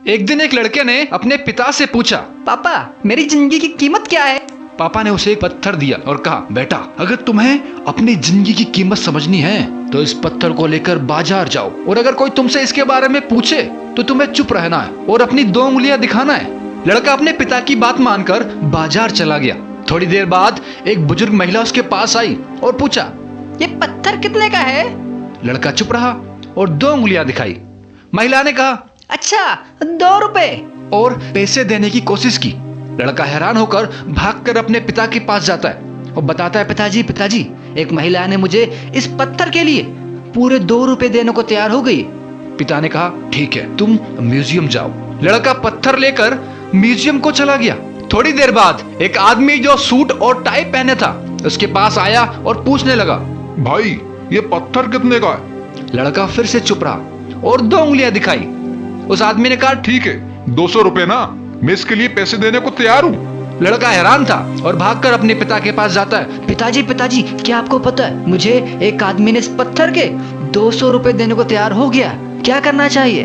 एक दिन एक लड़के ने अपने पिता से पूछा, पापा मेरी जिंदगी की कीमत क्या है? पापा ने उसे एक पत्थर दिया और कहा, बेटा अगर तुम्हें अपनी जिंदगी की कीमत समझनी है तो इस पत्थर को लेकर बाजार जाओ, और अगर कोई तुमसे इसके बारे में पूछे तो तुम्हें चुप रहना है और अपनी 2 उंगलियां दिखाना है। लड़का अपने पिता की बात मानकर बाजार चला गया। थोड़ी देर बाद एक बुजुर्ग महिला उसके पास आई और पूछा, ये पत्थर कितने का है? लड़का चुप रहा और 2 उंगलियां दिखाई। महिला ने कहा, अच्छा 2 रुपए, और पैसे देने की कोशिश की। लड़का हैरान होकर भागकर अपने पिता के पास जाता है और बताता है, पिताजी पिताजी एक महिला ने मुझे इस पत्थर के लिए पूरे 2 रुपए देने को तैयार हो गई। पिता ने कहा, ठीक है तुम म्यूजियम जाओ। लड़का पत्थर लेकर म्यूजियम को चला गया। थोड़ी देर बाद एक आदमी जो सूट और टाई पहने था उसके पास आया और पूछने लगा, भाई ये पत्थर कितने का है? लड़का फिर से चुप रहा और 2 उंगलियां दिखाई। उस आदमी ने कहा, ठीक है 200 रुपए ना, मैं इसके लिए पैसे देने को तैयार हूँ। लड़का हैरान था और भागकर अपने पिता के पास जाता है। पिताजी पिताजी क्या आपको पता है, मुझे एक आदमी ने इस पत्थर के 200 रुपए देने को तैयार हो गया, क्या करना चाहिए?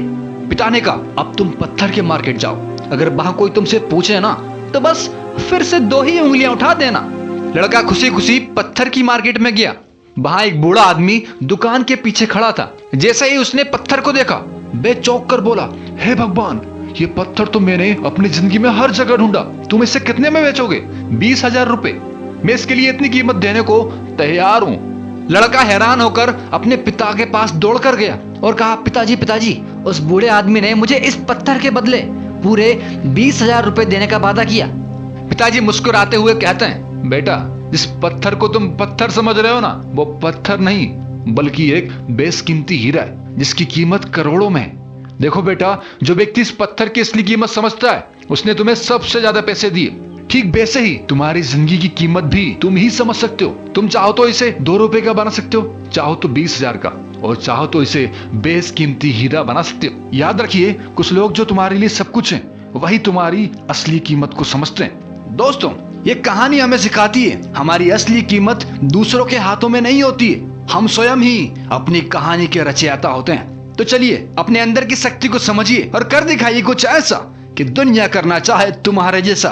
पिता ने कहा, अब तुम पत्थर के मार्केट जाओ, अगर वहां कोई तुमसे पूछे ना तो बस फिर से 2 ही उंगलियां उठा देना। लड़का खुशी खुशी पत्थर की मार्केट में गया। वहां एक बूढ़ा आदमी दुकान के पीछे खड़ा था। जैसे ही उसने पत्थर को देखा बेचौंक कर बोला, हे भगवान, ये पत्थर तो मैंने अपनी जिंदगी में हर जगह ढूंढा, तुम इसे कितने में बेचोगे? 20,000 रुपए, मैं इसके लिए इतनी कीमत देने को तैयार हूँ। लड़का हैरान होकर अपने पिता के पास दौड़कर गया और कहा, पिताजी पिताजी उस बूढ़े आदमी ने मुझे इस पत्थर के बदले पूरे 20,000 रुपए देने का वादा किया। पिताजी मुस्कुराते हुए कहते हैं, बेटा जिस पत्थर को तुम पत्थर समझ रहे हो ना, वो पत्थर नहीं बल्कि एक बेशकीमती हीरा है जिसकी कीमत करोड़ों में है। देखो बेटा, जो व्यक्ति इस पत्थर की असली कीमत समझता है उसने तुम्हें सबसे ज्यादा पैसे दिए। ठीक वैसे ही तुम्हारी जिंदगी की कीमत भी तुम ही समझ सकते हो। तुम चाहो तो इसे 2 रुपए का बना सकते हो, चाहो तो 20,000 का, और चाहो तो इसे बेशकीमती हीरा बना सकते हो। याद रखिए, कुछ लोग जो तुम्हारे लिए सब कुछ हैं वही तुम्हारी असली कीमत को समझते हैं। दोस्तों, ये कहानी हमें सिखाती है हमारी असली कीमत दूसरों के हाथों में नहीं होती है, हम स्वयं ही अपनी कहानी के रचयिता होते हैं। तो चलिए अपने अंदर की शक्ति को समझिए और कर दिखाइए कुछ ऐसा कि दुनिया करना चाहे तुम्हारे जैसा।